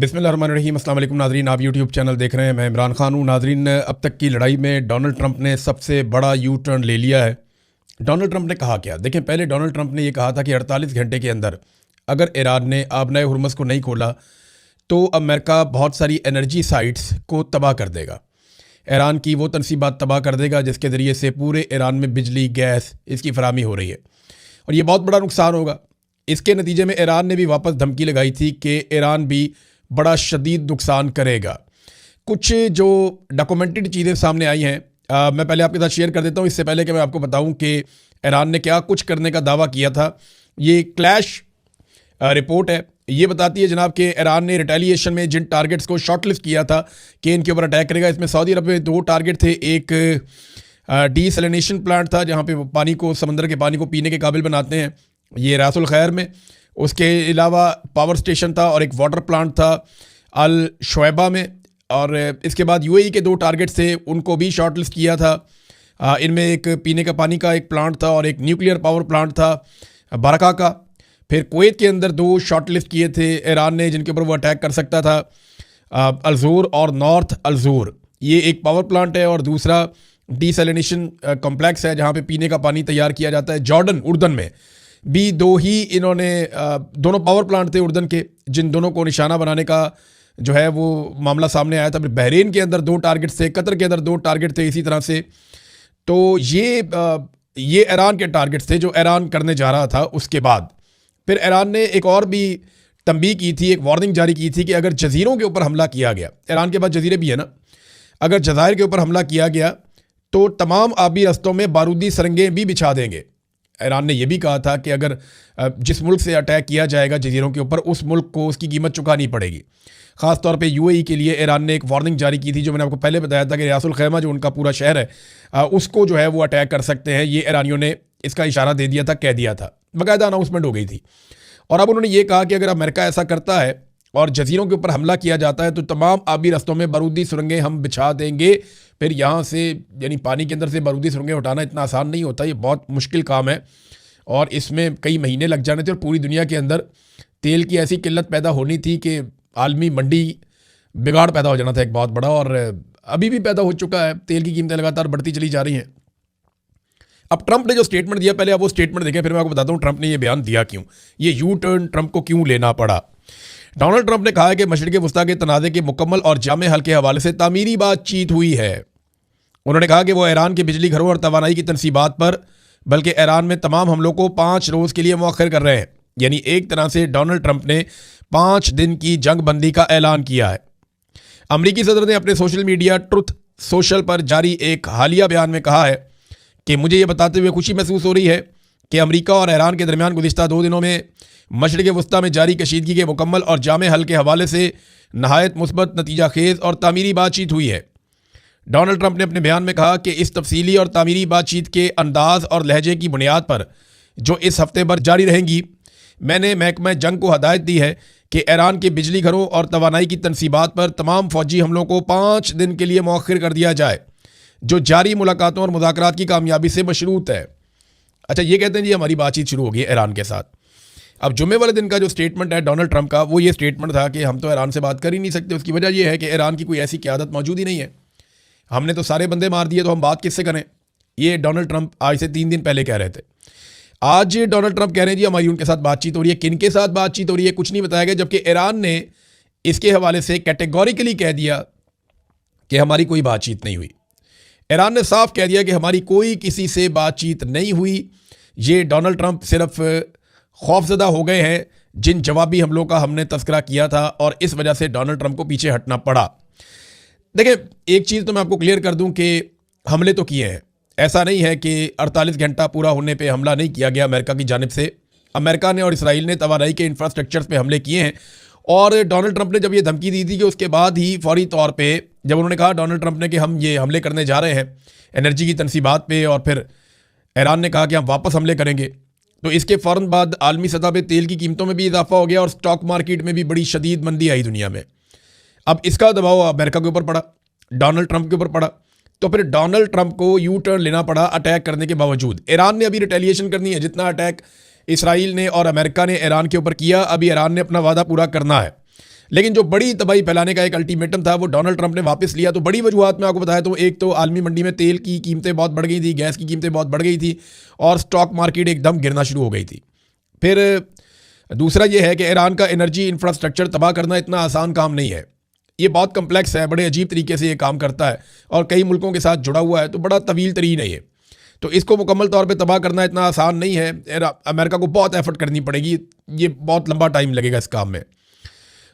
बिस्मिल्लाहिर्रहमानिर्रहीम। अस्सलाम वालेकुम नाज़रीन, आप यूट्यूब चैनल देख रहे हैं। मैं इमरान खान हूँ। नाज़रीन, अब तक की लड़ाई में डोनाल्ड ट्रंप ने सबसे बड़ा यू टर्न ले लिया है। डोनाल्ड ट्रंप ने कहा क्या? देखें, पहले डोनाल्ड ट्रंप ने ये कहा था कि 48 घंटे के अंदर अगर ईरान ने आबनाए हुर्मुज़ को नहीं खोला तो अमेरिका बहुत सारी एनर्जी साइट्स को तबाह कर देगा। ईरान की वो तनसीबात तबाह कर देगा जिसके ज़रिए से पूरे ईरान में बिजली, गैस इसकी फराहमी हो रही है और ये बहुत बड़ा नुकसान होगा। इसके नतीजे में ईरान ने भी वापस धमकी लगाई थी कि ईरान भी बड़ा शदीद नुकसान करेगा। कुछ जो डॉक्यूमेंटेड चीज़ें सामने आई हैं, मैं पहले आपके साथ शेयर कर देता हूँ, इससे पहले कि मैं आपको बताऊँ कि ईरान ने क्या कुछ करने का दावा किया था। ये क्लैश रिपोर्ट है, ये बताती है जनाब कि ईरान ने रिटेलिएशन में जिन टारगेट्स को शॉर्टलिस्ट किया था कि इनके ऊपर अटैक करेगा, इसमें सऊदी अरब में 2 टारगेट थे। एक डीसैलिनेशन प्लांट था जहाँ पे वो पानी को, समंदर के पानी को पीने के काबिल बनाते हैं, ये रासुल खैर में। उसके अलावा पावर स्टेशन था और एक वाटर प्लांट था अल शुएबा में। और इसके बाद यूएई के 2 टारगेट थे, उनको भी शॉर्टलिस्ट किया था। इनमें एक पीने का पानी का एक प्लांट था और एक न्यूक्लियर पावर प्लांट था बरका का। फिर कुवैत के अंदर 2 शॉर्टलिस्ट किए थे ईरान ने जिनके ऊपर वो अटैक कर सकता था, अलजूर और नॉर्थ अलजूर। ये एक पावर प्लांट है और दूसरा डीसैलिनेशन कॉम्प्लेक्स है जहाँ पे पीने का पानी तैयार किया जाता है। जॉर्डन, उर्दन में भी 2 ही इन्होंने, दोनों पावर प्लांट थे उर्दन के, जिन दोनों को निशाना बनाने का जो है वो मामला सामने आया था। फिर बहरीन के अंदर 2 टारगेट थे, कतर के अंदर 2 टारगेट थे इसी तरह से। तो ये ईरान के टारगेट थे जो ईरान करने जा रहा था। उसके बाद फिर ईरान ने एक और भी तंबीह की थी, एक वार्निंग जारी की थी कि अगर जजीरों के ऊपर हमला किया गया, ईरान के पास जजीरे भी है ना, अगर जज़ायर के ऊपर हमला किया गया तो तमाम आबी रस्तों में बारूदी सुरंगें भी बिछा देंगे। ईरान ने यह भी कहा था कि अगर जिस मुल्क से अटैक किया जाएगा जजीरों के ऊपर, उस मुल्क को उसकी कीमत चुकानी पड़ेगी। ख़ास तौर पे यूएई के लिए ईरान ने एक वार्निंग जारी की थी, जो मैंने आपको पहले बताया था कि रासुल खैमा जो उनका पूरा शहर है उसको जो है वो अटैक कर सकते हैं। ये ईरानियों ने इसका इशारा दे दिया था, कह दिया था, बाकायदा अनाउंसमेंट हो गई थी। और अब उन्होंने ये कहा कि अगर अमेरिका ऐसा करता है और जजीरों के ऊपर हमला किया जाता है तो तमाम आबी रस्तों में बारूदी सुरंगें हम बिछा देंगे। फिर यहाँ से, यानी पानी के अंदर से बारूदी सुरंगें उठाना इतना आसान नहीं होता, ये बहुत मुश्किल काम है और इसमें कई महीने लग जाने थे। और पूरी दुनिया के अंदर तेल की ऐसी किल्लत पैदा होनी थी कि आलमी मंडी बिगाड़ पैदा हो जाना था एक बहुत बड़ा, और अभी भी पैदा हो चुका है। तेल की कीमतें लगातार बढ़ती चली जा रही हैं। अब ट्रंप ने जो स्टेटमेंट दिया, पहले आप वो स्टेटमेंट देखें, फिर मैं आपको बताता हूँ ट्रंप ने ये बयान दिया क्यों, ये यू टर्न ट्रंप को क्यों लेना पड़ा। डोनाल्ड ट्रंप ने कहा है कि मशरिक़ वस्ता के तनाज़े के मुकम्मल और जामे हल के हवाले से तामीरी बातचीत हुई है। उन्होंने कहा कि वो ईरान के बिजली घरों और तवानाई की तनसीबात पर, बल्कि ईरान में तमाम हमलों को 5 रोज़ के लिए मौखर कर रहे हैं। यानी एक तरह से डोनाल्ड ट्रंप ने 5 दिन की जंग बंदी का ऐलान किया है। अमरीकी सदर ने अपने सोशल मीडिया ट्रुथ सोशल पर जारी एक हालिया बयान में कहा है कि मुझे ये बताते हुए खुशी महसूस हो रही है कि अमेरिका और ईरान के दरमियान गुज़िश्ता 2 दिनों में मशरिक़ वस्ता में जारी कशीदगी के मुकम्मल और जामे हल के हवाले से नहायत मुस्बत, नतीजा खेज़ और तामीरी बातचीत हुई है। डोनाल्ड ट्रंप ने अपने बयान में कहा कि इस तफसीली और तामीरी बातचीत के अंदाज और लहजे की बुनियाद पर, जो इस हफ्ते भर जारी रहेंगी, मैंने महकमा जंग को हदायत दी है कि ईरान के बिजली घरों और तवानाई की तनसीबात पर तमाम फ़ौजी हमलों को 5 दिन के लिए मौखर कर दिया जाए, जो जारी मुलाकातों और मुज़ाकरात की कामयाबी से मशरूत है। अच्छा, ये कहते हैं जी हमारी बातचीत शुरू होगी ईरान के साथ। अब जुम्मे वाले दिन का जो स्टेटमेंट है डोनाल्ड ट्रंप का, वो ये स्टेटमेंट था कि हम तो ईरान से बात कर ही नहीं सकते। उसकी वजह यह है कि ईरान की कोई ऐसी क़यादत मौजूद ही नहीं है, हमने तो सारे बंदे मार दिए, तो हम बात किससे करें। ये डोनाल्ड ट्रंप आज से 3 दिन पहले कह रहे थे। आज डोनाल्ड ट्रंप कह रहे हैं जी हमारी उनके साथ बातचीत हो रही है। किन के साथ बातचीत हो रही है कुछ नहीं बताया गया, जबकि ईरान ने इसके हवाले से कैटेगोरिकली कह दिया कि हमारी कोई बातचीत नहीं हुई। ईरान ने साफ कह दिया कि हमारी कोई किसी से बातचीत नहीं हुई। ये डोनाल्ड ट्रंप सिर्फ खौफजदा हो गए हैं जिन जवाबी हमलों का हमने तस्करा किया था, और इस वजह से डोनाल्ड ट्रंप को पीछे हटना पड़ा। देखिए, एक चीज़ तो मैं आपको क्लियर कर दूं कि हमले तो किए हैं, ऐसा नहीं है कि 48 घंटा पूरा होने पे हमला नहीं किया गया अमेरिका की जानिब से। अमेरिका ने और इसराइल ने तवानाई के इंफ्रास्ट्रक्चर्स पे हमले किए हैं। और डोनाल्ड ट्रंप ने जब ये धमकी दी थी कि उसके बाद ही फौरी तौर पे जब उन्होंने कहा डोनाल्ड ट्रंप ने कि हम ये हमले करने जा रहे हैं एनर्जी की तनसीबात पे, और फिर ईरान ने कहा कि हम वापस हमले करेंगे, तो इसके फ़ौरन बाद आलमी सतह पे तेल की कीमतों में भी इजाफा हो गया और स्टॉक मार्केट में भी बड़ी शदीद मंदी आई दुनिया में। अब इसका दबाव अमेरिका के ऊपर पड़ा, डोनाल्ड ट्रंप के ऊपर पड़ा, तो फिर डोनाल्ड ट्रंप को यू टर्न लेना पड़ा अटैक करने के बावजूद। ईरान ने अभी रिटेलिएशन करनी है, जितना अटैक इसराइल ने और अमेरिका ने ईरान के ऊपर किया, अभी ईरान ने अपना वादा पूरा करना है। लेकिन जो बड़ी तबाही फैलाने का एक अल्टीमेटम था वो डोनाल्ड ट्रंप ने वापस लिया। तो बड़ी वजूहत मैं आपको बताया, तो एक तो आलमी मंडी में तेल की कीमतें बहुत बढ़ गई थी, गैस की कीमतें बहुत बढ़ गई थी और स्टॉक मार्केट एकदम गिरना शुरू हो गई थी। फिर दूसरा ये है कि ईरान का एनर्जी इंफ्रास्ट्रक्चर तबाह करना इतना आसान काम नहीं है, ये बहुत कम्प्लेक्स है, बड़े अजीब तरीके से ये काम करता है और कई मुल्कों के साथ जुड़ा हुआ है, तो बड़ा तवील तरीन है ये। तो इसको मुकम्मल तौर पे तबाह करना इतना आसान नहीं है, अमेरिका को बहुत एफर्ट करनी पड़ेगी, ये बहुत लंबा टाइम लगेगा इस काम में।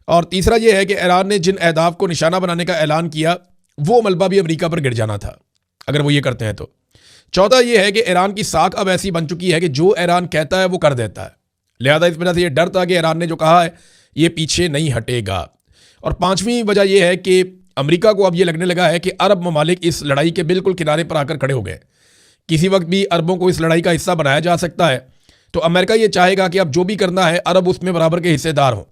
और तीसरा ये है कि ईरान ने जिन अहदाफ को निशाना बनाने का ऐलान किया वो मलबा भी अमेरिका पर गिर जाना था अगर वो ये करते हैं तो। चौथा ये है कि ईरान की साख अब ऐसी बन चुकी है कि जो ईरान कहता है वो कर देता है, लिहाजा इस वजह से ये डर था कि ईरान ने जो कहा है ये पीछे नहीं हटेगा। और पांचवीं वजह यह है कि अमेरिका को अब ये लगने लगा है कि अरब ममालिक इस लड़ाई के बिल्कुल किनारे पर आकर खड़े हो गए, किसी वक्त भी अरबों को इस लड़ाई का हिस्सा बनाया जा सकता है। तो अमेरिका ये चाहेगा कि अब जो भी करना है अरब उसमें बराबर के हिस्सेदार हों,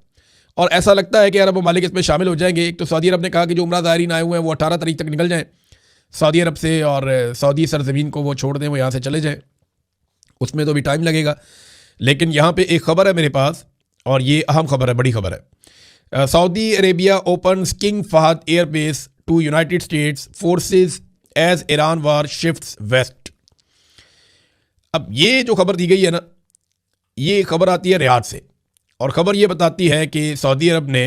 और ऐसा लगता है कि अरब ममालिक इसमें शामिल हो जाएंगे। एक तो सऊदी अरब ने कहा कि जो उम्रा ज़ायरीन आए हुए हैं वो 18 तारीख तक निकल जाएं सऊदी अरब से, और सऊदी सरजमीन को वो छोड़ दें, वो यहाँ से चले जाएं, उसमें तो भी टाइम लगेगा। लेकिन यहाँ पे एक खबर है मेरे पास, और ये अहम खबर है, बड़ी खबर है। Saudi Arabia opens King Fahd airbase to United States forces as Iran war shifts west. अब ये जो खबर दी गई है ना, ये खबर आती है रियाद से, और ख़बर ये बताती है कि सऊदी अरब ने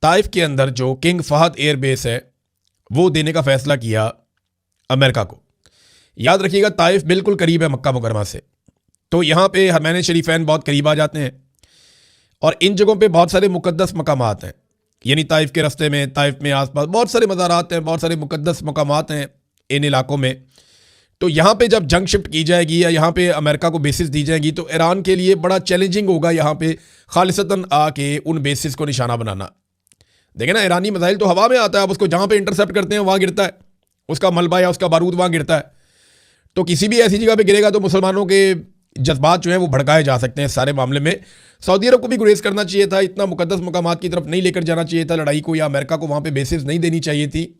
ताइफ के अंदर जो किंग फहद एयरबेस है वो देने का फ़ैसला किया अमेरिका को। याद रखिएगा ताइफ बिल्कुल करीब है मक्का मुकरमा से, तो यहाँ पे हरमैन शरीफैन बहुत करीब आ जाते हैं, और इन जगहों पे बहुत सारे मुकद्दस मकामात हैं, यानी ताइफ के रास्ते में, ताइफ में आसपास बहुत सारे मज़ारात हैं, बहुत सारे मुकद्दस मकामात हैं इन इलाकों में। तो यहाँ पे जब जंग शिफ्ट की जाएगी या यहाँ पे अमेरिका को बेसिस दी जाएगी तो ईरान के लिए बड़ा चैलेंजिंग होगा यहाँ पे खालिसतन आके उन बेसिस को निशाना बनाना। देखें ना, ईरानी मिसाइल तो हवा में आता है, अब उसको जहाँ पे इंटरसेप्ट करते हैं वहाँ गिरता है, उसका मलबा या उसका बारूद वहाँ गिरता है। तो किसी भी ऐसी जगह पे गिरेगा तो मुसलमानों के जज्बात जो हैं वो भड़काए जा सकते हैं। सारे मामले में सऊदी अरब को भी गुरेज करना चाहिए था, इतना मुकद्दस मकामात की तरफ नहीं लेकर जाना चाहिए था लड़ाई को, या अमेरिका को वहाँ पे बेसिस नहीं देनी चाहिए थी।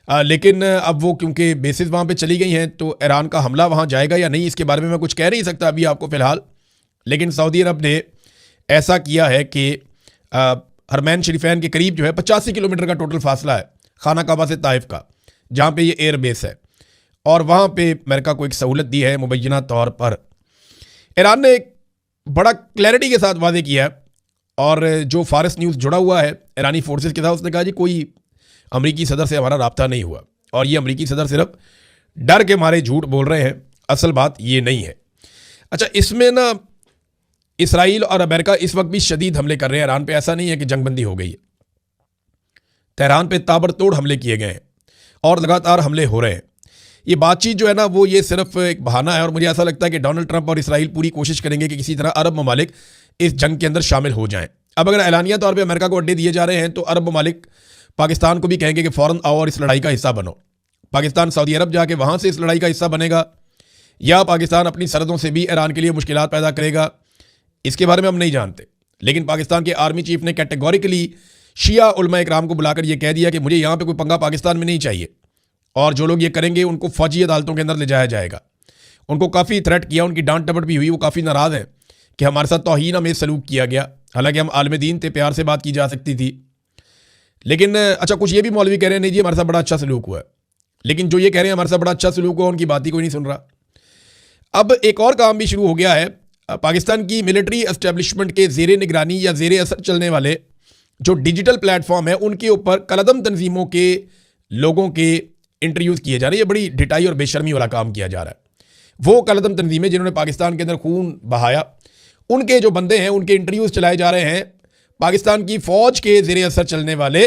लेकिन अब वो क्योंकि बेसिस वहाँ पे चली गई हैं तो ईरान का हमला वहाँ जाएगा या नहीं इसके बारे में मैं कुछ कह नहीं सकता अभी आपको फ़िलहाल। लेकिन सऊदी अरब ने ऐसा किया है कि हरमैन शरीफैन के करीब जो है 85 किलोमीटर का टोटल फासला है खाना काबा से ताइफ का, जहाँ पे ये एयर बेस है, और वहाँ पे अमेरिका को एक सहूलत दी है मुबैना तौर पर। ईरान ने एक बड़ा क्लैरिटी के साथ वादे किया है, और जो फारस न्यूज़ जुड़ा हुआ है ईरानी फोर्सेस के साथ, उसने कहा जी कोई अमरीकी सदर से हमारा राब्ता नहीं हुआ, और ये अमरीकी सदर सिर्फ डर के मारे झूठ बोल रहे हैं, असल बात ये नहीं है। अच्छा, इसमें ना इसराइल और अमेरिका इस वक्त भी शदीद हमले कर रहे हैं ईरान पे, ऐसा नहीं है कि जंगबंदी हो गई है। तेहरान पे ताबड़तोड़ हमले किए गए हैं और लगातार हमले हो रहे हैं। ये बातचीत जो है ना वो ये सिर्फ एक बहाना है, और मुझे ऐसा लगता है कि डोनाल्ड ट्रंप और इसराइल पूरी कोशिश करेंगे कि किसी तरह अरब ममालिक इस जंग के अंदर शामिल हो जाएं। अब अगर एलानिया तौर पर अमेरिका को अड्डे दिए जा रहे हैं तो अरब ममालिक पाकिस्तान को भी कहेंगे कि फ़ौरन आओ और इस लड़ाई का हिस्सा बनो। पाकिस्तान सऊदी अरब जाके वहाँ से इस लड़ाई का हिस्सा बनेगा, या पाकिस्तान अपनी सरहदों से भी ईरान के लिए मुश्किलात पैदा करेगा, इसके बारे में हम नहीं जानते। लेकिन पाकिस्तान के आर्मी चीफ ने कैटेगोरिकली शिया उलमा इकराम को बुलाकर यह कह दिया कि मुझे यहाँ पर कोई पंगा पाकिस्तान में नहीं चाहिए, और जो लोग ये करेंगे उनको फ़ौजी अदालतों के अंदर ले जाया जाएगा। उनको काफ़ी थ्रेट किया, उनकी डांट टपट भी हुई, वो काफ़ी नाराज़ हैं कि हमारे साथ तौहीन में सलूक किया गया, हालांकि हम आलम दीन थे, प्यार से बात की जा सकती थी। लेकिन अच्छा, कुछ ये भी मौलवी कह रहे हैं नहीं जी हमारे साथ बड़ा अच्छा सलूक हुआ है, लेकिन जो ये कह रहे हैं हमारे साथ बड़ा अच्छा सलूक हुआ उनकी बात ही कोई नहीं सुन रहा। अब एक और काम भी शुरू हो गया है, पाकिस्तान की मिलिट्री एस्टेब्लिशमेंट के ज़ेरे निगरानी या ज़ेरे असर चलने वाले जो डिजिटल प्लेटफॉर्म है उनके ऊपर कलदम तंजीमों के लोगों के इंटरव्यूज़ किए जा रहे हैं। ये बड़ी ढिठाई और बेशर्मी वाला काम किया जा रहा है। वो कलदम तंजीमें जिन्होंने पाकिस्तान के अंदर खून बहाया, उनके जो बंदे हैं उनके इंटरव्यूज़ चलाए जा रहे हैं पाकिस्तान की फ़ौज के ज़ेरे असर चलने वाले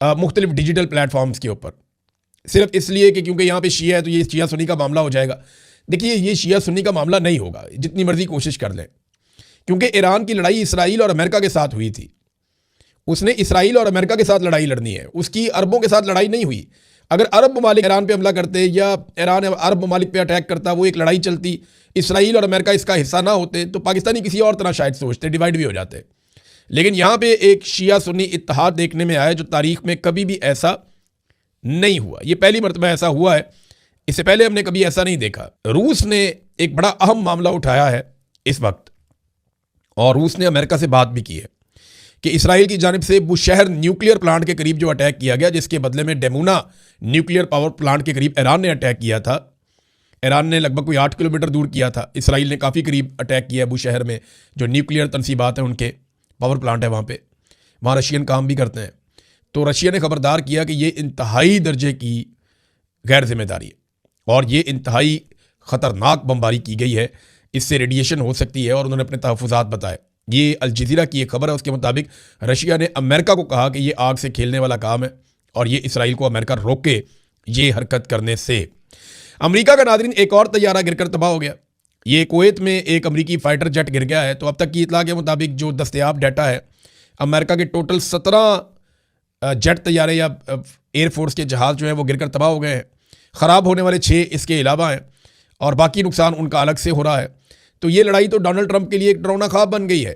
मुख्तलिफ डिजिटल प्लेटफॉर्म्स के ऊपर, सिर्फ इसलिए कि क्योंकि यहाँ पे शिया है तो ये शिया सुन्नी का मामला हो जाएगा। देखिए, ये शिया सुन्नी का मामला नहीं होगा, जितनी मर्जी कोशिश कर लें, क्योंकि ईरान की लड़ाई इसराइल और अमेरिका के साथ हुई थी। उसने इसराइल और अमेरिका के साथ लड़ाई लड़नी है, उसकी अरबों के साथ लड़ाई नहीं हुई। अगर अरब ममालिक ईरान पे हमला करते या ईरान अरब ममालिक पे अटैक करता, वो एक लड़ाई चलती, इसराइल और अमेरिका इसका हिस्सा ना होते तो पाकिस्तानी किसी और तरह शायद सोचते, डिवाइड भी हो जाते। लेकिन यहाँ पे एक शिया सुन्नी इत्तेहाद देखने में आया जो तारीख में कभी भी ऐसा नहीं हुआ। ये पहली मरतबा ऐसा हुआ है, इससे पहले हमने कभी ऐसा नहीं देखा। रूस ने एक बड़ा अहम मामला उठाया है इस वक्त, और रूस ने अमेरिका से बात भी की है कि इसराइल की जानिब से बुशहर न्यूक्लियर प्लांट के करीब जो अटैक किया गया, जिसके बदले में डेमूना न्यूक्लियर पावर प्लांट के करीब ईरान ने अटैक किया था। ईरान ने लगभग कोई 8 किलोमीटर दूर किया था, इसराइल ने काफ़ी करीब अटैक किया बुशहर में, जो न्यूक्लियर तनसीबात हैं उनके पावर प्लांट है वहाँ रशियन काम भी करते हैं। तो रशिया ने खबरदार किया कि ये इंतहाई दर्जे की गैर जिम्मेदारी है और ये इंतहाई ख़तरनाक बमबारी की गई है, इससे रेडिएशन हो सकती है, और उन्होंने अपने तहफ़्फ़ुज़ात बताए। ये अल जज़ीरा की एक खबर है, उसके मुताबिक रशिया ने अमेरिका को कहा कि ये आग से खेलने वाला काम है और ये इसराइल को अमेरिका रोके ये हरकत करने से। अमेरिका का नाज़रीन एक और तैयारा गिरकर तबाह हो गया। ये कुवैत में एक अमेरिकी फ़ाइटर जेट गिर गया है। तो अब तक की इतला के मुताबिक जो दस्तयाब डाटा है, अमेरिका के टोटल 17 जेट तैयारे या एयरफोर्स के जहाज़ जो हैं वो गिरकर तबाह हो गए हैं। ख़राब होने वाले 6 इसके अलावा हैं और बाकी नुकसान उनका अलग से हो रहा है। तो ये लड़ाई तो डोनाल्ड ट्रंप के लिए एक डरावना ख्वाब बन गई है।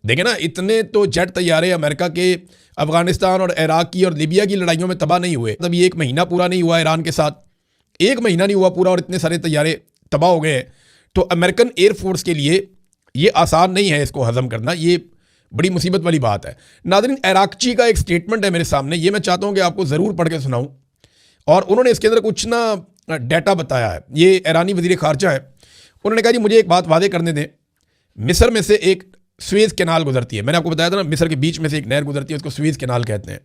देखें ना, इतने तो जेट तैयारे अमेरिका के अफगानिस्तान और इराक की और लीबिया की लड़ाइयों में तबाह नहीं हुए। मतलब ये 1 महीना पूरा नहीं हुआ ईरान के साथ, 1 महीना नहीं हुआ पूरा और इतने सारे तैयारे तबाह हो गए हैं। तो अमेरिकन एयरफोर्स के लिए ये आसान नहीं है इसको हज़म करना, ये बड़ी मुसीबत वाली बात है। नाज़रीन, इराकची का एक स्टेटमेंट है मेरे सामने, ये मैं चाहता हूँ कि आपको ज़रूर पढ़ के सुनाऊँ। और उन्होंने इसके अंदर कुछ ना डाटा बताया है। ये ईरानी वज़ीर ख़ारजा है, उन्होंने कहा जी मुझे एक बात वादे करने दें, मिस्र में से एक स्वेज़ कैनाल गुजरती है। मैंने आपको बताया था ना, मिस्र के बीच में से एक नहर गुजरती है, उसको स्वेज़ कैनाल कहते हैं।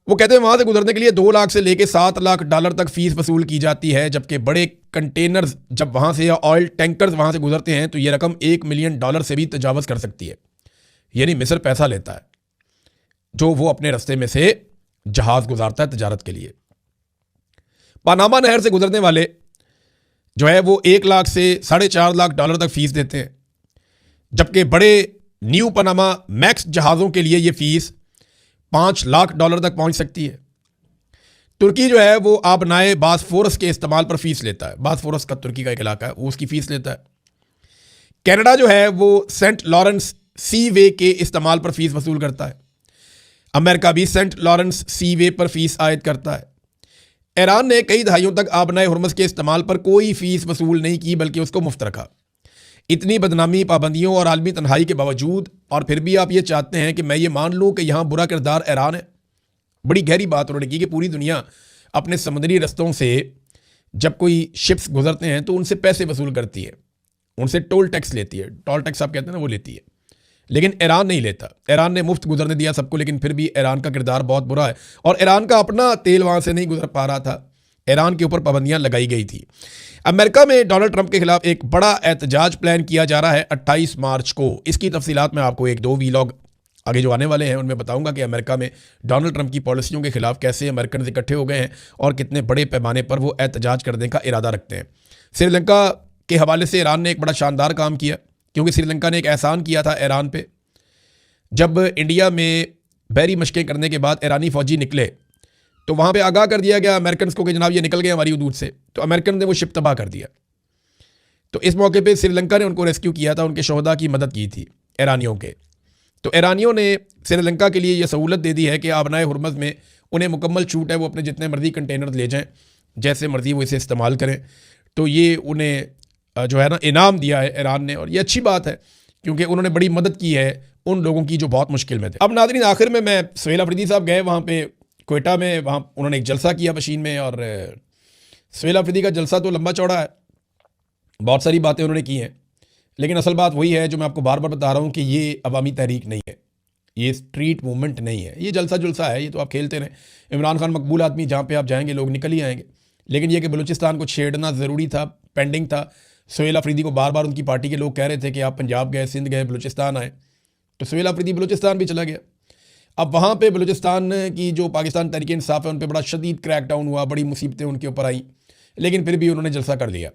वो कहते हैं वहाँ से गुजरने के लिए 2 लाख से लेकर $7 लाख तक फ़ीस वसूल की जाती है, जबकि बड़े कंटेनर्स जब वहाँ से या ऑयल टैंकर्स वहाँ से गुजरते हैं तो ये रकम $1 मिलियन से भी तजावज़ कर सकती है। यानी मिस्र पैसा लेता है जो वो अपने रास्ते में से जहाज़ गुजारता है तजारत के लिए। पनामा नहर से गुजरने वाले जो है वो 1 लाख से $4.5 लाख तक फ़ीस देते हैं, जबकि बड़े न्यू पनामा मैक्स जहाज़ों के लिए ये फ़ीस $5 लाख तक पहुंच सकती है। तुर्की जो है वो आबनाए बासफोरस के इस्तेमाल पर फ़ीस लेता है। बासफोरस का तुर्की का एक इलाका है, वो उसकी फ़ीस लेता है। कनाडा जो है वो सेंट लॉरेंस सी वे के इस्तेमाल पर फ़ीस वसूल करता है। अमेरिका भी सेंट लॉरेंस सी वे पर फ़ीस आयद करता है। ईरान ने कई दहाइयों तक आबनाए हुर्मुज़ के इस्तेमाल पर कोई फ़ीस वसूल नहीं की, बल्कि उसको मुफ्त रखा। इतनी बदनामी, पाबंदियों और आलमी तन्हाई के बावजूद, और फिर भी आप ये चाहते हैं कि मैं ये मान लूँ कि यहाँ बुरा किरदार ईरान है। बड़ी गहरी बात उन्होंने की कि पूरी दुनिया अपने समुद्री रस्तों से जब कोई शिप्स गुजरते हैं तो उनसे पैसे वसूल करती है, उनसे टोल टैक्स लेती है। टोल टैक्स आप कहते हैं ना, वो लेती है। लेकिन ईरान नहीं लेता। ईरान ने मुफ्त गुजरने दिया सबको, लेकिन फिर भी ईरान का किरदार बहुत बुरा है और ईरान का अपना तेल वहाँ से नहीं गुजर पा रहा था। ईरान के ऊपर पाबंदियाँ लगाई गई थी। अमेरिका में डोनाल्ड ट्रंप के खिलाफ एक बड़ा एहतजाज प्लान किया जा रहा है 28 मार्च को। इसकी तफसीलात मैं आपको 1-2 वीलॉग आगे जो आने वाले हैं उनमें बताऊंगा कि अमेरिका में डोनाल्ड ट्रंप की पॉलिसियों के खिलाफ कैसे अमेरिकन इकट्ठे हो गए हैं और कितने बड़े पैमाने पर वो एहतजाज करने का इरादा रखते हैं। श्रीलंका के हवाले से ईरान ने एक बड़ा शानदार काम किया, क्योंकि श्रीलंका ने एक एहसान किया था ईरान पे। जब इंडिया में बहरी मशक़ें करने के बाद ईरानी फ़ौजी निकले तो वहाँ पे आगाह कर दिया गया अमेरिकन को कि जनाब ये निकल गए हमारी हदूद से। तो अमेरिकन ने वो शिप तबाह कर दिया। तो इस मौके पे श्रीलंका ने उनको रेस्क्यू किया था, उनके शोहदा की मदद की थी ईरानियों के। तो ईरानियों ने श्रीलंका के लिए ये सहूलत दे दी है कि आबनाए हुर्मुज़ में उन्हें मुकम्मल छूट है, वो अपने जितने मर्जी कंटेनर ले जाएँ, जैसे मर्जी वो इसे इस्तेमाल करें। तो ये उन्हें जो है ना इनाम दिया है ईरान ने, और ये अच्छी बात है क्योंकि उन्होंने बड़ी मदद की है उन लोगों की जो बहुत मुश्किल में थे। अब नाज़रीन, आखिर में मैं सुहेल अफरीदी साहब गए वहाँ पे क्वेटा में, वहाँ उन्होंने एक जलसा किया मशीन में, और सुहेल अफरीदी का जलसा तो लंबा चौड़ा है, बहुत सारी बातें उन्होंने की हैं, लेकिन असल बात वही है जो मैं आपको बार बार बता रहा हूँ कि ये अवामी तहरीक नहीं है, ये स्ट्रीट मूवमेंट नहीं है, ये जलसा जुलसा है, ये तो आप खेलते रहें। इमरान खान मकबूल आदमी, जहाँ पे आप जाएंगे लोग निकल ही आएंगे, लेकिन ये कि बलूचिस्तान को छेड़ना ज़रूरी था, पेंडिंग था। सुहेल अफरीदी को बार बार उनकी पार्टी के लोग कह रहे थे कि आप पंजाब गए, सिंध गए, बलूचिस्तान आए, तो सुहेल अफरीदी बलूचिस्तान भी चला गया। अब वहाँ पे बलूचिस्तान की जो पाकिस्तान तहरीक इंसाफ है उन पर बड़ा शदीद क्रैकडाउन हुआ, बड़ी मुसीबतें उनके ऊपर आई, लेकिन फिर भी उन्होंने जलसा कर लिया।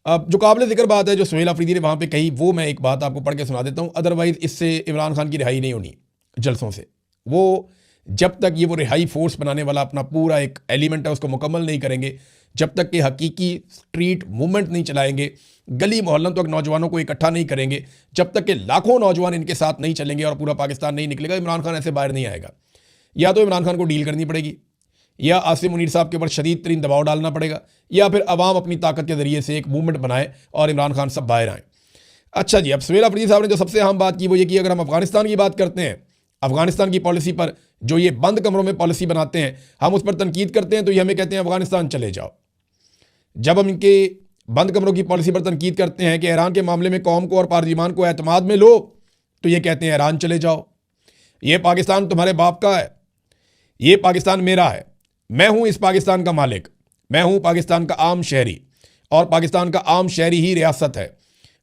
अब जो काबिल ज़िक्र बात है जो सुहेल अफरीदी ने वहाँ पे कही, वो मैं एक बात आपको पढ़ के सुना देता हूँ। अदरवाइज़ इससे इमरान खान की रिहाई नहीं होनी जलसों से। वो जब तक ये वो रिहाई फोर्स बनाने वाला अपना पूरा एक एलिमेंट है उसको मुकम्मल नहीं करेंगे, जब तक कि हकीकी स्ट्रीट मूवमेंट नहीं चलाएंगे, गली मोहल्लों तक नौजवानों को इकट्ठा नहीं करेंगे, जब तक कि लाखों नौजवान इनके साथ नहीं चलेंगे और पूरा पाकिस्तान नहीं निकलेगा, इमरान खान ऐसे बाहर नहीं आएगा। या तो इमरान खान को डील करनी पड़ेगी, या आसिम मुनीर साहब के ऊपर शदीद तरीन दबाव डालना पड़ेगा, या फिर अवाम अपनी ताकत के ज़रिए से एक मूवमेंट बनाए और इमरान खान सब बाहर आएँ। अच्छा जी, अब सुहेल अफरीदी साहब ने जो सबसे अहम बात की वो ये कि अगर हम अफगानिस्तान की बात करते हैं, अफगानिस्तान की पॉलिसी पर, जो ये बंद कमरों में पॉलिसी बनाते हैं, हम उस पर तनकीद करते हैं तो ये हमें कहते हैं अफगानिस्तान चले जाओ। जब हम इनके बंद कमरों की पॉलिसी पर तनकीद करते हैं कि ईरान के मामले में कौम को और पार्लिमान को एतमाद में लो, तो ये कहते हैं ईरान चले जाओ। ये पाकिस्तान तुम्हारे बाप का है, ये पाकिस्तान मेरा है, मैं हूं इस पाकिस्तान का मालिक, मैं हूं पाकिस्तान का आम शहरी, और पाकिस्तान का आम शहरी ही रियासत है,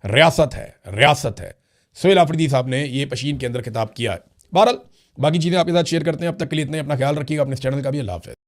रियासत है, रियासत है। सुहेल अफरीदी साहब ने ये पशीन के अंदर खिताब किया है। बहरहाल बाकी चीज़ें आपके साथ शेयर करते हैं। अब तक के लिए इतना ही। अपना ख्याल रखिएगा, अपने इस चैनल का भी। अल्लाह हाफ़िज़।